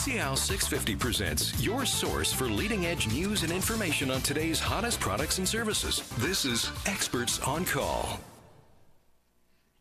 CL 650 presents your source for leading-edge news and information on today's hottest products and services. This is Experts on Call.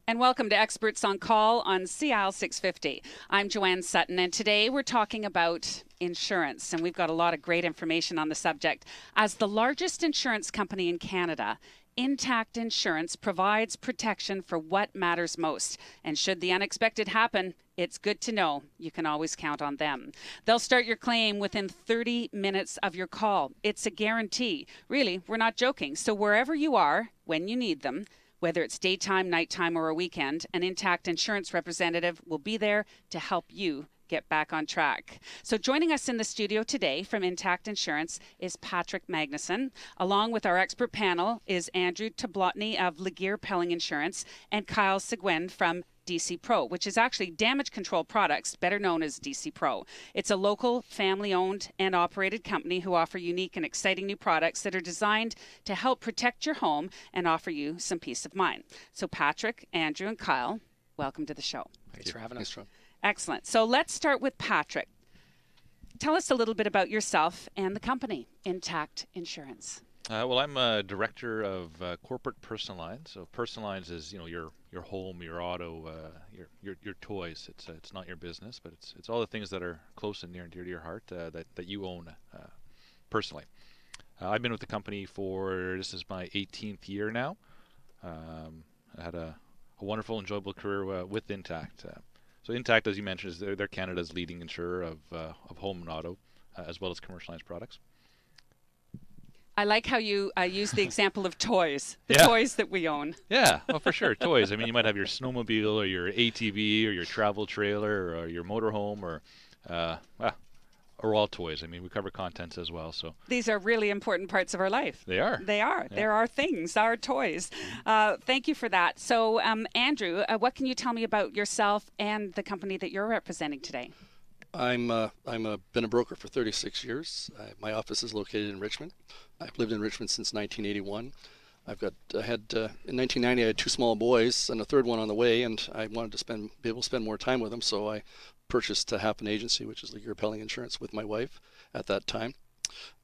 And welcome to Experts on Call on CL 650. I'm Joanne Sutton, and today we're talking about insurance, and we've got a lot of great information on the subject. As the largest insurance company in Canada, IntactInsurance provides protection for what matters most. And should the unexpected happen, it's good to know you can always count on them. They'll start your claim within 30 minutes of your call. It's a guarantee. Really, we're not joking. So wherever you are, when you need them, whether it's daytime, nighttime, or a weekend, an Intact Insurance representative will be there to help you get back on track. So joining us in the studio today from Intact Insurance is Patrick Magnuson. Along with our expert panel is Andrew Tablotny of Laguerre Pelling Insurance and Kyle Seg1 from DC Pro, which is actually Damage Control Products, better known as DC Pro. It's a local, family-owned and operated company who offer unique and exciting new products that are designed to help protect your home and offer you some peace of mind. So Patrick, Andrew, and Kyle, welcome to the show. Thanks for having us. Excellent. So let's start with Patrick. Tell us a little bit about yourself and the company, Intact Insurance. Well, I'm a director of corporate personal lines. So personal lines is, your home, your auto, your toys. It's not your business, but it's all the things that are close and near and dear to your heart that you own personally. I've been with the company this is my 18th year now. I had a wonderful, enjoyable career with Intact. So Intact, as you mentioned, is they're Canada's leading insurer of home and auto, as well as commercial lines products. I like how you use the example of toys, toys that we own. Yeah, well, for sure, toys. I mean, you might have your snowmobile or your ATV or your travel trailer or your motorhome or all toys. I mean, we cover contents as well. So these are really important parts of our life. They are. They are. Yeah. There are things, our toys. Thank you for that. So, Andrew, what can you tell me about yourself and the company that you're representing today? Been a broker for 36 years. My office is located in Richmond. I've lived in Richmond since 1981. In 1990, I had two small boys and a third one on the way, and I wanted to be able to spend more time with them, so I purchased half an agency, which is Laguerre Pelling Insurance, with my wife at that time.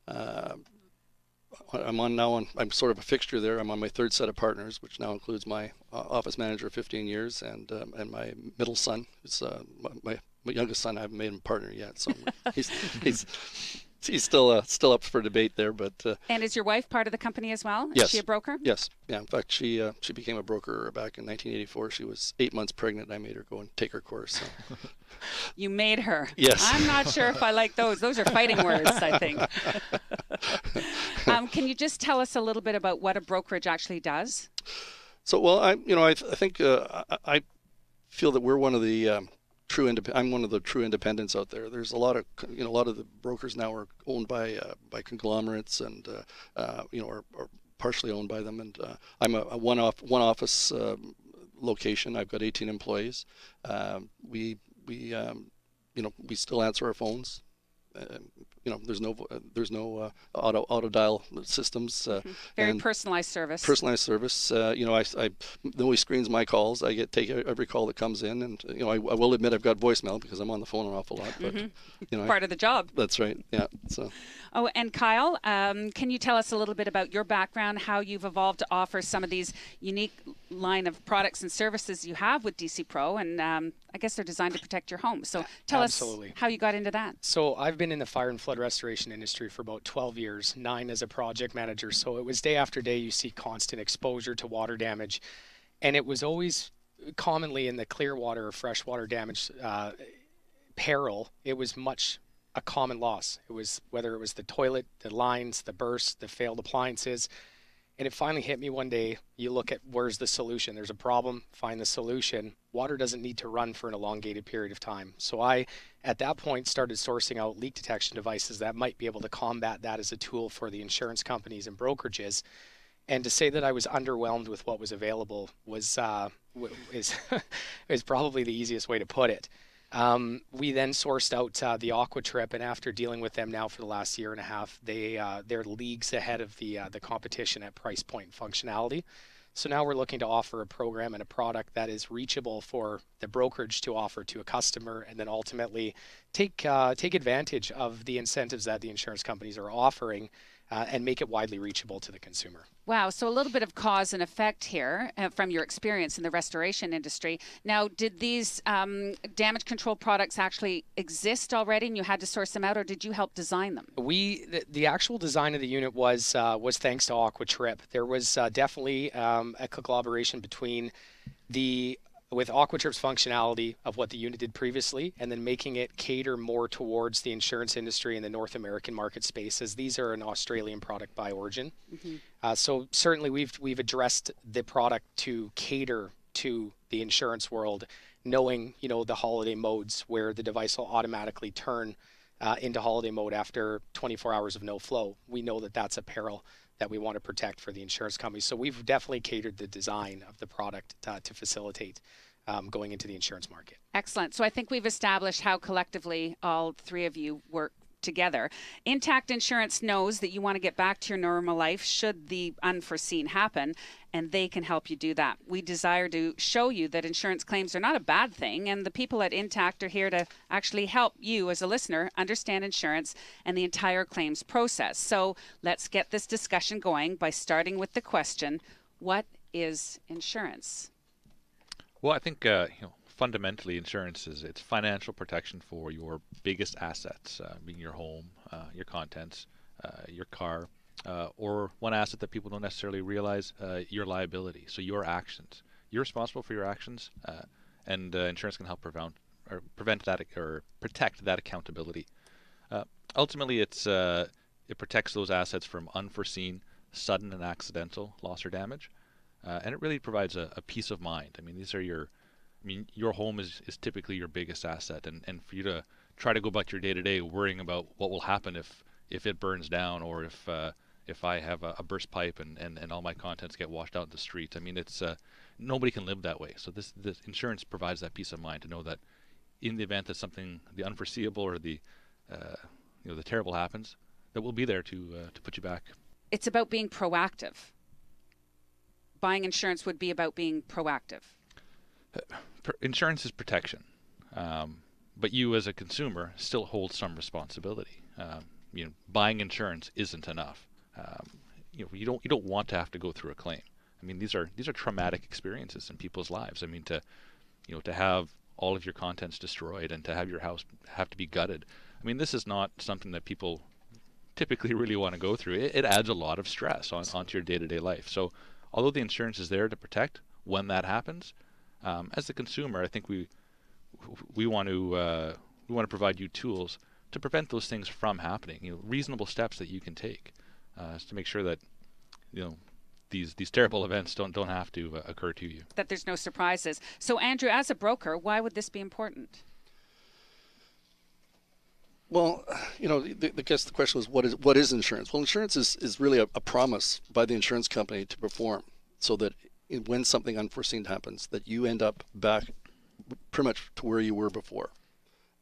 I'm sort of a fixture there. I'm on my third set of partners, which now includes my office manager of 15 years and my middle son, who's my youngest son. I haven't made him a partner yet, so he's still up for debate there. But and is your wife part of the company as well? Yes. Is she a broker? Yes. Yeah. In fact, she became a broker back in 1984. She was 8 months pregnant, and I made her go and take her course. So. You made her. Yes. I'm not sure if I like those. Those are fighting words, I think. Can you just tell us a little bit about what a brokerage actually does? So, well, I think I feel that we're one of the I'm one of the true independents out there. There's a lot of the brokers now are owned by conglomerates and or partially owned by them. And I'm a one office location. I've got 18 employees. We still answer our phones. There's no auto dial systems. Very personalized service. Personalized service. Nobody screens my calls. I take every call that comes in, and I will admit I've got voicemail because I'm on the phone an awful lot. But part of the job. That's right. Yeah. So. Oh, and Kyle, can you tell us a little bit about your background, how you've evolved to offer some of these unique line of products and services you have with DC Pro, and I guess they're designed to protect your home. So tell us how you got into that. So I've been in the fire and flood restoration industry for about 12 years, 9 as a project manager. So it was day after day you see constant exposure to water damage, and it was always commonly in the clear water or freshwater damage peril. It was much a common loss. It was whether it was the toilet, the lines, the bursts, the failed appliances. And it finally hit me one day. You look at where's the solution. There's a problem, find the solution. Water doesn't need to run for an elongated period of time. So I, at that point, started sourcing out leak detection devices that might be able to combat that as a tool for the insurance companies and brokerages. And to say that I was underwhelmed with what was available is probably the easiest way to put it. We then sourced out the Aqua Trip, and after dealing with them now for the last year and a half, they're leagues ahead of the competition at price point and functionality. So now we're looking to offer a program and a product that is reachable for the brokerage to offer to a customer, and then ultimately take advantage of the incentives that the insurance companies are offering and make it widely reachable to the consumer. Wow, so a little bit of cause and effect here from your experience in the restoration industry. Now, did these damage control products actually exist already and you had to source them out, or did you help design them? The actual design of the unit was thanks to AquaTrip. There was definitely a collaboration between with AquaTrip's functionality of what the unit did previously, and then making it cater more towards the insurance industry in the North American market space, as these are an Australian product by origin. So certainly we've addressed the product to cater to the insurance world, knowing the holiday modes where the device will automatically turn into holiday mode after 24 hours of no flow. We know that that's a peril that we want to protect for the insurance company. So we've definitely catered the design of the product to facilitate going into the insurance market. Excellent. So I think we've established how collectively all three of you work together. Intact Insurance knows that you want to get back to your normal life should the unforeseen happen, and they can help you do that. We desire to show you that insurance claims are not a bad thing, and the people at Intact are here to actually help you as a listener understand insurance and the entire claims process. So let's get this discussion going by starting with the question, what is insurance? Well, I think fundamentally, insurance it's financial protection for your biggest assets, being your home, your contents, your car, or one asset that people don't necessarily realize, your liability. So your actions. You're responsible for your actions, and insurance can help prevent that or protect that accountability. Ultimately, it protects those assets from unforeseen, sudden, and accidental loss or damage, and it really provides a peace of mind. I mean, your home is typically your biggest asset, and for you to try to go about your day-to-day worrying about what will happen if it burns down, or if I have a burst pipe and all my contents get washed out in the street. I mean, it's nobody can live that way. So this insurance provides that peace of mind to know that in the event that something, the unforeseeable or the terrible happens, that we'll be there to put you back. It's about being proactive. Buying insurance would be about being proactive. Insurance is protection, but you as a consumer still hold some responsibility. Buying insurance isn't enough. You don't want to have to go through a claim. I mean, these are traumatic experiences in people's lives. I mean, to have all of your contents destroyed and to have your house have to be gutted. I mean, this is not something that people typically really want to go through. It adds a lot of stress onto your day-to-day life. So although the insurance is there to protect when that happens, as a consumer, I think we want to provide you tools to prevent those things from happening. Reasonable steps that you can take to make sure that these terrible events don't have to occur to you. That there's no surprises. So Andrew, as a broker, why would this be important? Well, I guess the question was, what is insurance? Well, insurance is really a promise by the insurance company to perform, so that when something unforeseen happens, that you end up back pretty much to where you were before.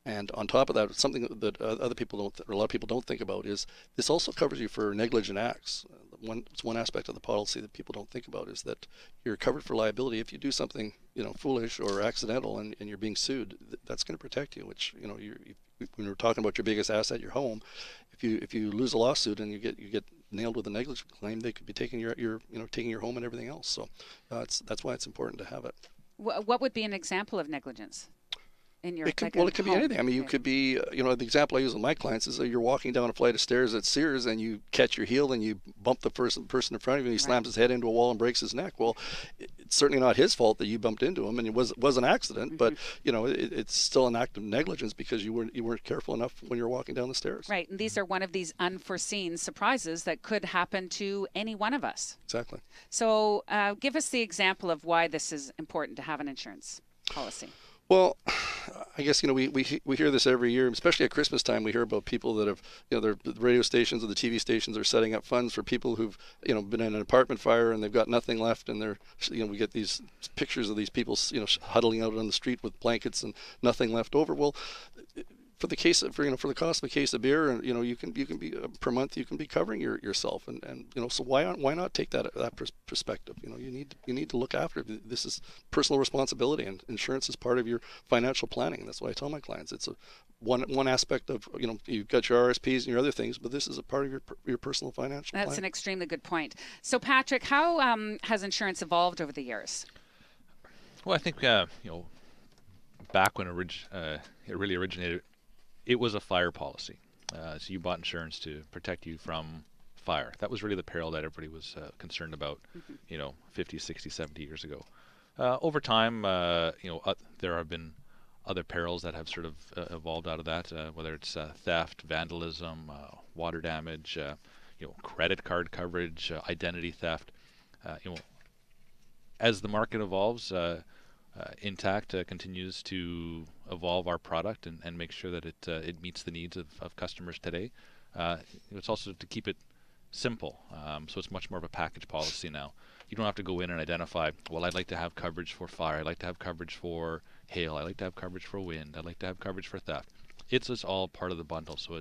And on top of that, something that other people don't, or a lot of people don't think about, is this also covers you for negligent acts. One aspect of the policy that people don't think about is that you're covered for liability if you do something, foolish or accidental, and you're being sued. That's going to protect you. Which, when we're talking about your biggest asset, your home, if you lose a lawsuit and you get nailed with a negligent claim, they could be taking your home and everything else. So that's why it's important to have it. What would be an example of negligence? It could be anything. I mean, you could be, the example I use with my clients is that you're walking down a flight of stairs at Sears and you catch your heel and you bump the person in front of you and he slams his head into a wall and breaks his neck. Well, it's certainly not his fault that you bumped into him, and it was an accident, but it's still an act of negligence because you weren't careful enough when you were walking down the stairs. Right, and these are one of these unforeseen surprises that could happen to any one of us. Exactly. So give us the example of why this is important to have an insurance policy. Well, I guess we hear this every year, especially at Christmas time. We hear about people that have, the radio stations or the TV stations are setting up funds for people who've, been in an apartment fire and they've got nothing left, and they're, we get these pictures of these people, huddling out on the street with blankets and nothing left over. Well, for the case of, for the cost of a case of beer, and you can be per month, you can be covering yourself, and so why not take that perspective? You need to look after it. This is personal responsibility, and insurance is part of your financial planning. That's why I tell my clients it's one aspect of, you've got your RSPs and your other things, but this is a part of your personal financial plan. That's an extremely good point. So Patrick, how has insurance evolved over the years? Well, I think back when it really originated, it was a fire policy. So you bought insurance to protect you from fire. That was really the peril that everybody was concerned about, 50, 60, 70 years ago. Over time, there have been other perils that have sort of evolved out of that, whether it's theft, vandalism, water damage, credit card coverage, identity theft. As the market evolves, Intact continues to evolve our product and make sure that it meets the needs of customers today. It's also to keep it simple, so it's much more of a package policy now. You don't have to go in and identify, well, I'd like to have coverage for fire, I'd like to have coverage for hail, I'd like to have coverage for wind, I'd like to have coverage for theft. It's just all part of the bundle, so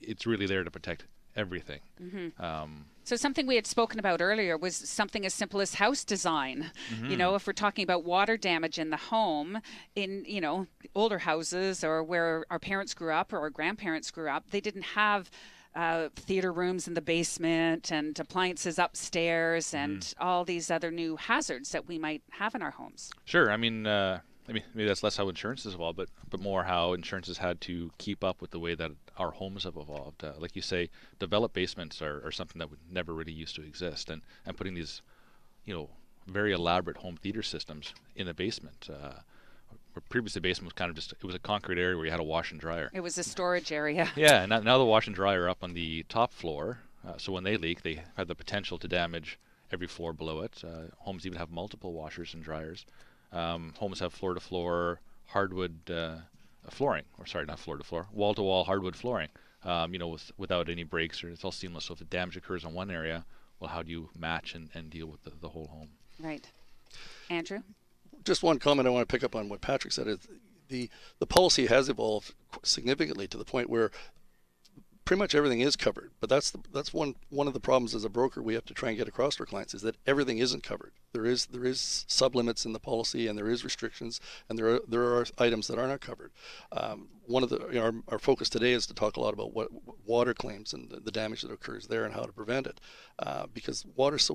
it's really there to protect everything. So something we had spoken about earlier was something as simple as house design. If we're talking about water damage in the home, in older houses or where our parents grew up or our grandparents grew up, they didn't have theater rooms in the basement and appliances upstairs and all these other new hazards that we might have in our homes. Sure. I mean, maybe that's less how insurance has evolved, but more how insurance has had to keep up with the way that our homes have evolved. Like you say, developed basements are something that would never really used to exist, and putting these, very elaborate home theater systems in a basement. Where previously, the basement was kind of it was a concrete area where you had a wash and dryer. It was a storage area. Yeah, and now the wash and dryer are up on the top floor, so when they leak, they have the potential to damage every floor below it. Homes even have multiple washers and dryers. Homes have floor-to-floor hardwood flooring, or sorry, not floor-to-floor, wall-to-wall hardwood flooring, without any breaks, or it's all seamless. So if a damage occurs in one area, well, how do you match and deal with the whole home? Right. Andrew? Just one comment I want to pick up on what Patrick said is the policy has evolved significantly to the point where pretty much everything is covered. But that's one of the problems as a broker we have to try and get across to our clients, is that everything isn't covered. There is sublimits in the policy, and there is restrictions, and there are items that are not covered. One of our focus today is to talk a lot about what water claims and the damage that occurs there and how to prevent it, because water is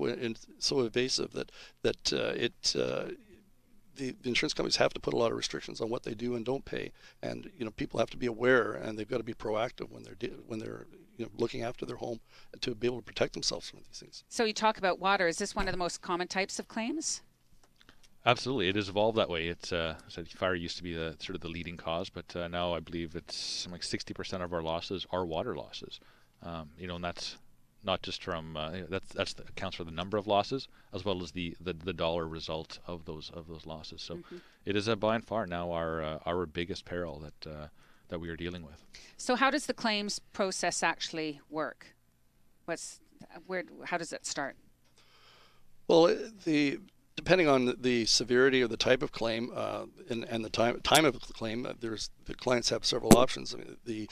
so evasive that the insurance companies have to put a lot of restrictions on what they do and don't pay, and people have to be aware, and they've got to be proactive when they're looking after their home to be able to protect themselves from these things. So you talk about water. Is this one of the most common types of claims? Absolutely, it has evolved that way. It's fire used to be the sort of the leading cause, but now I believe it's something like 60% of our losses are water losses. And that's not just from that accounts for the number of losses as well as the dollar result of those losses. So it is by and far now our biggest peril that we are dealing with. So how does the claims process actually work? How does it start? Well, depending on the severity or the type of claim and the time of the claim, the clients have several options. I mean,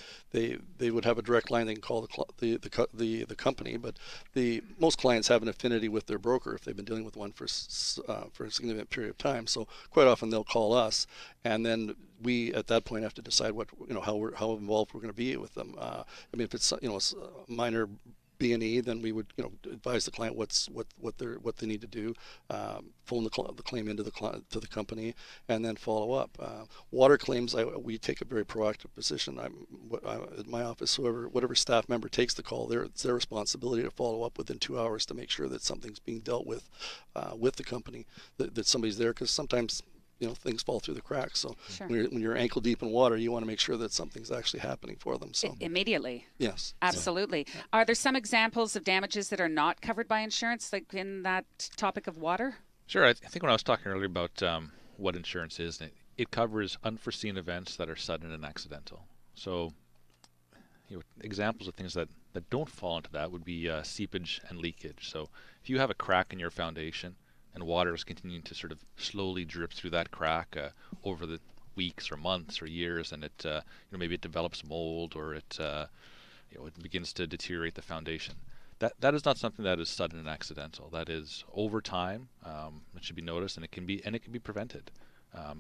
they would have a direct line they can call the company, but most clients have an affinity with their broker if they've been dealing with one for a significant period of time. So quite often they'll call us, and then we at that point have to decide how involved we're going to be with them. I mean, if it's a minor B&E, then we would advise the client what they need to do, phone the claim into to the company, and then follow up. Water claims, we take a very proactive position. At my office, whatever staff member takes the call, it's their responsibility to follow up within 2 hours to make sure that something's being dealt with the company, that somebody's there, because sometimes things fall through the cracks. So sure. when you're ankle deep in water, you want to make sure that something's actually happening for them. So immediately. Yes. Absolutely. Yeah. Are there some examples of damages that are not covered by insurance, like in that topic of water? Sure. I think when I was talking earlier about what insurance is, it covers unforeseen events that are sudden and accidental. So examples of things that don't fall into that would be seepage and leakage. So if you have a crack in your foundation and water is continuing to sort of slowly drip through that crack over weeks or months or years, and it maybe it develops mold, or it it begins to deteriorate the foundation. That is not something that is sudden and accidental. That is over time. It should be noticed, and it can be prevented.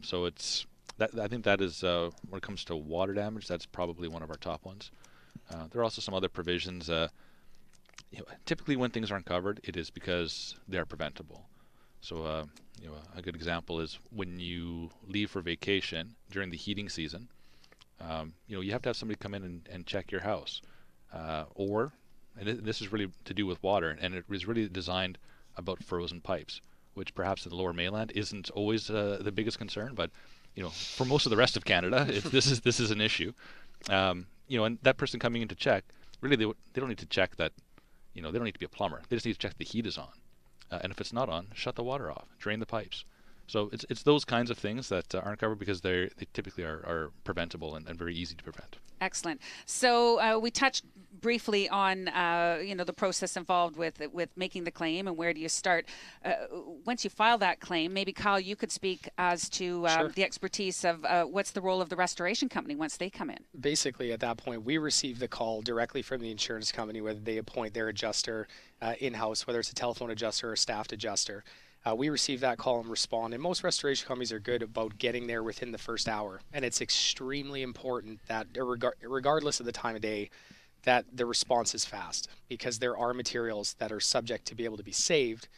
So it's that, I think that is when it comes to water damage, that's probably one of our top ones. There are also some other provisions. Typically, when things aren't covered, it is because they are preventable. So a good example is when you leave for vacation during the heating season. You have to have somebody come in and check your house, and this is really to do with water, and it was really designed about frozen pipes, which perhaps in the Lower Mainland isn't always the biggest concern, but for most of the rest of Canada, this is an issue. And that person coming in to check, really they don't need to check that, they don't need to be a plumber. They just need to check the heat is on, and if it's not on, shut the water off, drain the pipes. So it's those kinds of things that aren't covered because they typically are preventable and very easy to prevent. Excellent. So we touched briefly on the process involved with making the claim and where do you start. Once you file that claim, maybe Kyle, you could speak as to Sure. the expertise of what's the role of the restoration company once they come in. Basically, at that point, we receive the call directly from the insurance company, whether they appoint their adjuster in-house, whether it's a telephone adjuster or a staffed adjuster. We receive that call and respond, and most restoration companies are good about getting there within the first hour. And it's extremely important that, regardless of the time of day, that the response is fast, because there are materials that are subject to be able to be saved,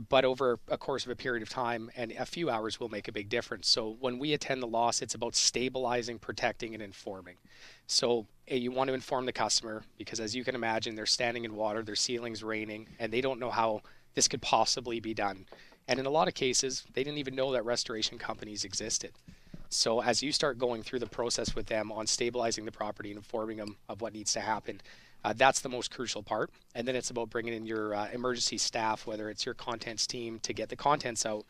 but over a course of a period of time and a few hours will make a big difference. So when we attend the loss, it's about stabilizing, protecting, and informing. So you want to inform the customer, because as you can imagine, they're standing in water, their ceiling's raining, and they don't know how this could possibly be done. And in a lot of cases, they didn't even know that restoration companies existed. So as you start going through the process with them on stabilizing the property and informing them of what needs to happen, that's the most crucial part. And then it's about bringing in your emergency staff, whether it's your contents team, to get the contents out,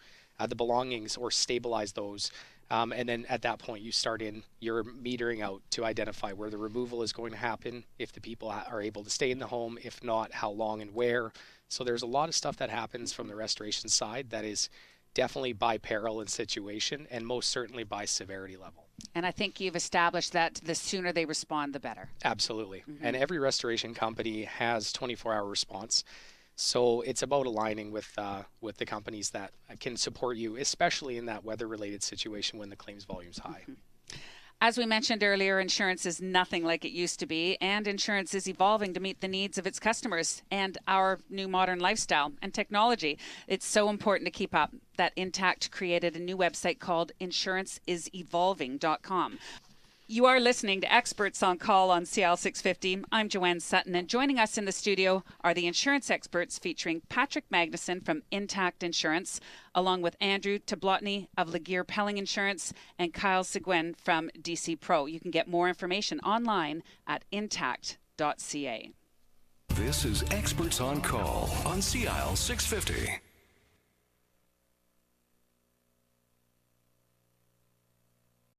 the belongings, or stabilize those. And then at that point, you start in your metering out to identify where the removal is going to happen, if the people are able to stay in the home, if not, how long and where. So there's a lot of stuff that happens from the restoration side that is definitely by peril and situation, and most certainly by severity level. And I think you've established that the sooner they respond, the better. Absolutely. And every restoration company has 24-hour response. So it's about aligning with the companies that can support you, especially in that weather-related situation when the claims volume's high. As we mentioned earlier, insurance is nothing like it used to be, and insurance is evolving to meet the needs of its customers and our new modern lifestyle and technology. It's so important to keep up that Intact created a new website called InsuranceIsEvolving.com. You are listening to Experts on Call on CL 650. I'm Joanne Sutton, and joining us in the studio are the insurance experts, featuring Patrick Magnuson from Intact Insurance, along with Andrew Tablotny of Laguerre Pelling Insurance, and Kyle Seg1 from DC Pro. You can get more information online at intact.ca. This is Experts on Call on CL 650.